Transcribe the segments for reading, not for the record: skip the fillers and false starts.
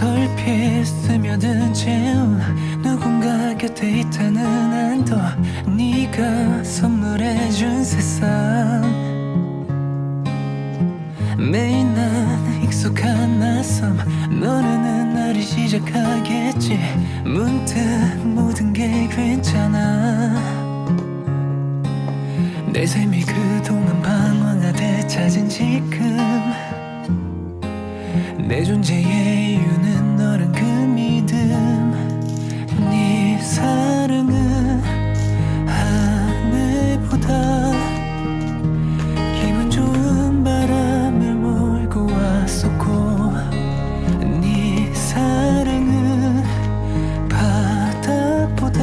어설피 스며든 채운 누군가 곁에 있다는 안도 네가 선물해준 세상 매일 난 익숙한 낯섦 너라는 날이 시작하겠지 문득 모든 게 괜찮아 내 삶이 그동안 방황하듯 찾은 지금 내 존재의 이유는 너란 그 믿음 네 사랑은 하늘보다 기분 좋은 바람을 몰고 왔었고 네 사랑은 바다보다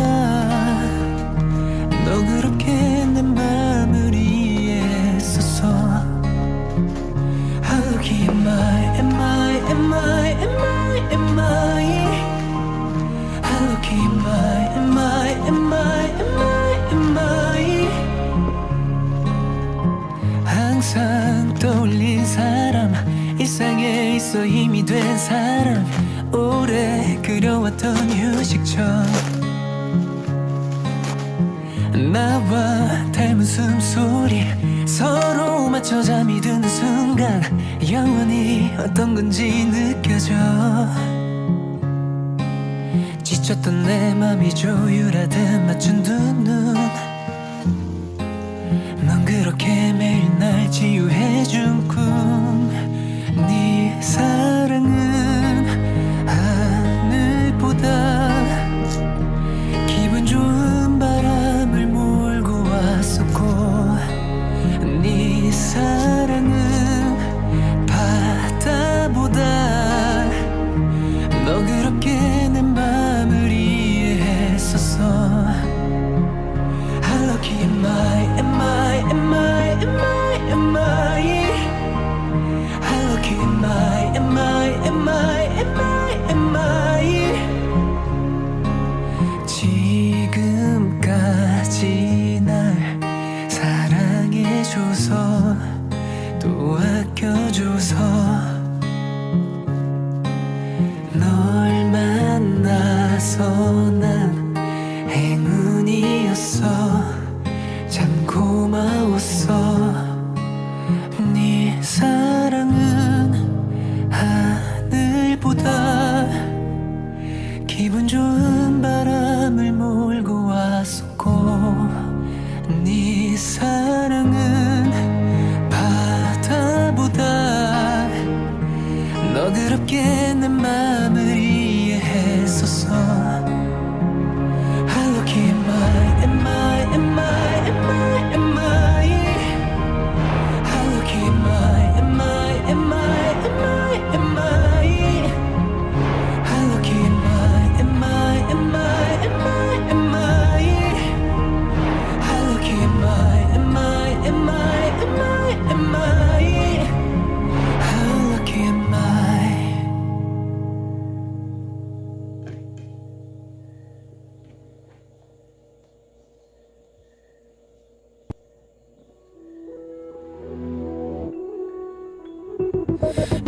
너 그렇게 내 맘을 이해했었어 How lucky am I, am I, am I, am I, am I How lucky am I, am I, am I, am I, am I 항상 떠올린 사람 일상에 있어 힘이 된 사람 오래 그려왔던 휴식처 나와 닮은 숨소리 서로 맞춰 잠이 드는 순간 영원히 어떤 건지 느껴져 지쳤던 내 맘이 조율하듯 맞춘 두 눈 넌 그렇게 매일 날 치유해준 꿈 네 사랑은 하늘보다 기분 좋은 바람을 몰고 왔었고 네 사랑은 바다보다 너 그렇게 내 맘을 이해했었어 How lucky am I, am I, am I, am I, am I How lucky am I, am I, am I, am I, am I 지금까지 날 사랑해줘서 또 아껴줘서 널 만나서 난 행운이었어 참 고마웠어 네 사랑은 하늘보다 기분 좋은 바람을 몰고 왔었고 네 사랑은 바다보다 너 그렇게 내 맘을 이해했었어 How lucky am I, am I, am I, am I, am I How lucky am I, am I, am I, am I, am I How lucky am I, am I, am I, am I, am I How lucky am I, am I, am I, am I, am I How lucky am I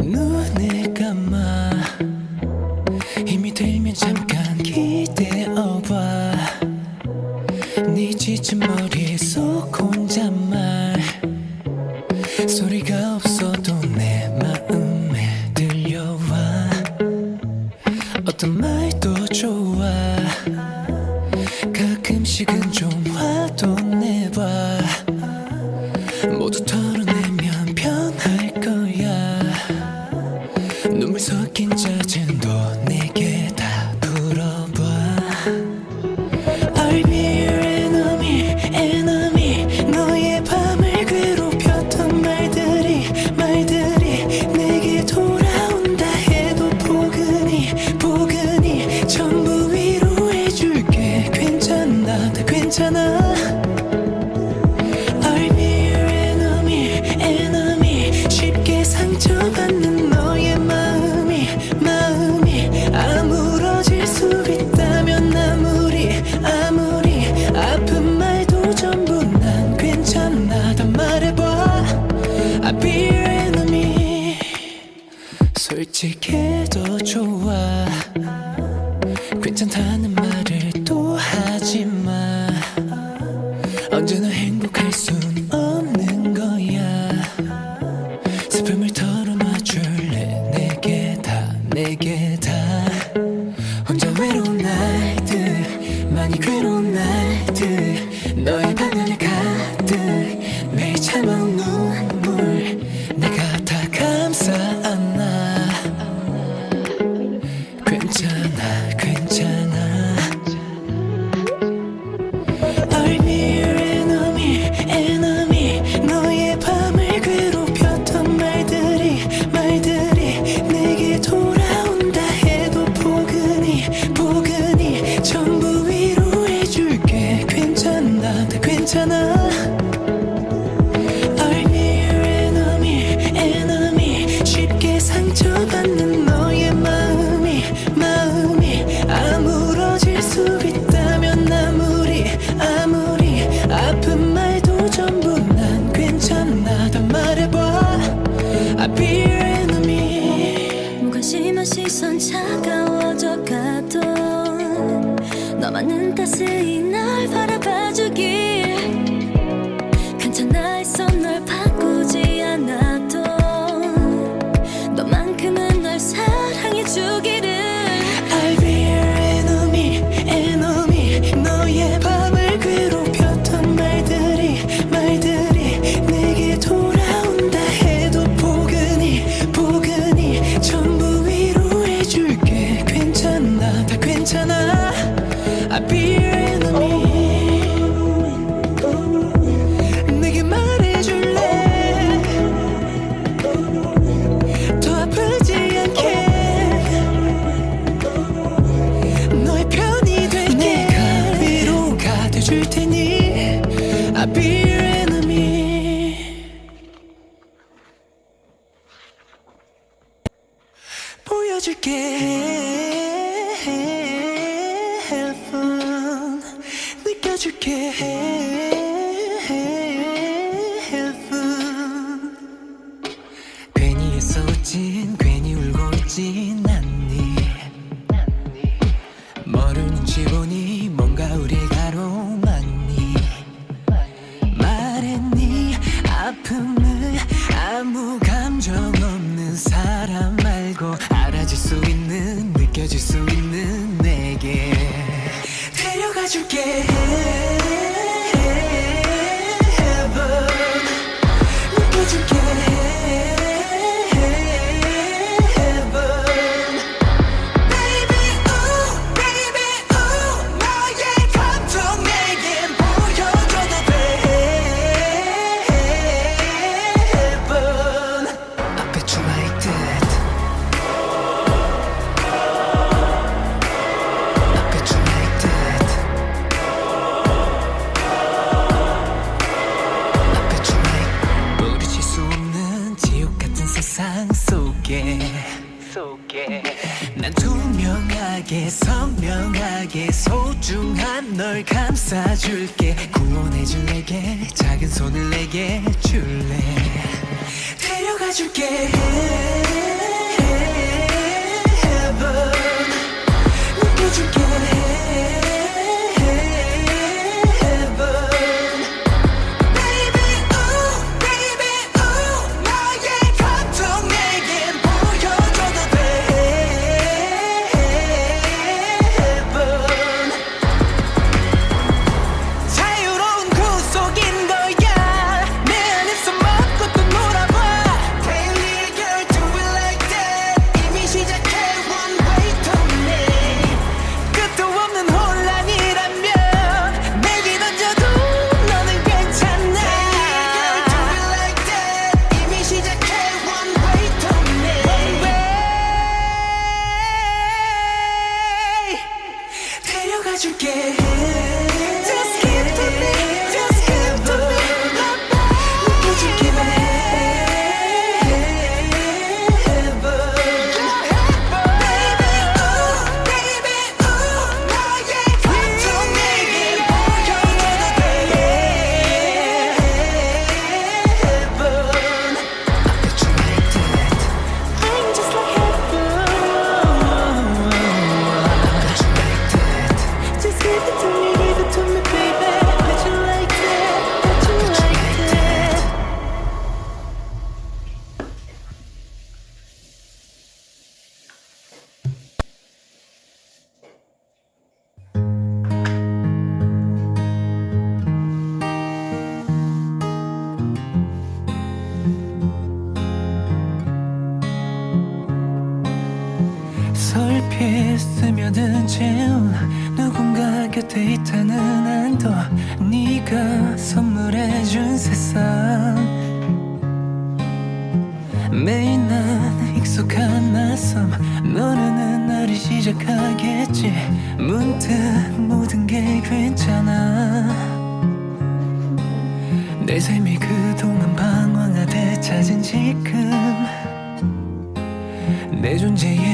눈을 감아 힘이 들면 잠깐 기대어봐 네 지친 머릿속 혼잣말 소리가 없어도 내 마음에 들려와 어떤 말도 좋아 가끔씩은 좀 화도 내봐 모두 털어내면 변할 거야 눈물 섞인 짜증도 내게 다 풀어봐 I'll be your enemy, enemy 너의 밤을 괴롭혔던 말들이 내게 돌아온다 해도 포근히 전부 위로해줄게 괜찮아 다 괜찮아 I'll be your enemy, enemy 쉽게 상처받는 너의 마음이 솔직해도 좋아 괜찮다는 말을 또 하지마 언제나 행복할 순 없는 거야 슬픔을 털어놔줄래 내게 다 혼자 외로운 날들 많이 괴로운 날들 너의 방 안에 가득 매일 참아온 눈물 내가 다 감싸 안아 괜찮아 I'll be your enemy 너의 밤을 괴롭혔던 말들이 내게 돌아온다 해도 포근히 전부 위로해줄게 괜찮아 다 괜찮아 I'll be your enemy 쉽게 상처받는 너의 마음이 아물어질 수 있다면 아무리 아픈 말도 전부 난 괜찮아 다 말해봐 I'll be your enemy 무관심한 시선 차가워져 가도 너만은 따스히 날 바라봐주길 괜찮아 했어 널 바꾸지 않아도 너만큼은 널 사랑해주기를 I'll be your enemy 너의 밤을 괴롭혔던 말들이 내게 돌아온다 해도 포근히 전부 위로해줄게 괜찮아 다 괜찮아 I'll be your enemy 내게 말해줄래 더 아프지 않게 너의 편이 될게 내가 위로가 돼줄 테니 I'll be your enemy 보여줄게 heaven 느껴줄게 heaven 괜히 애써 웃진 괜히 울고 있진 않니 모르는 눈치 보니 뭔가 우리가 로망니 말했니 아픔을 아무 감정 없는 사람 말고 알아줄 수 있는 느껴줄 수 있는 내게 데려가줄게 heaven 느껴줄게 heaven baby ooh 너의 감정 내겐 보여줘도 돼 heaven 앞에 주마이듯 앞에 주마이듯 앞에 주마이 부딪힐 수 없는 지옥 같은 세상 속에 난 투명하게 선명하게 소중한 널 감싸줄게 구원해줄 내게 작은 손을 내게 줄래 데려가줄게 heaven 느껴줄게 heaven baby ooh 너의 감정 내겐 보여줘도 돼 heaven 자유로운 구속인 거야 내 안에서 맘껏 또 놀아봐 Daily girl do it 어설피 스며든 채운 누군가 곁에 있다는 안도 네가 선물해준 세상 매일 난 익숙한 낯섦 너는 나를 시작하겠지 문득 모든 게 괜찮아 내 삶이 그동안 방황하되 찾은 지금 내 존재에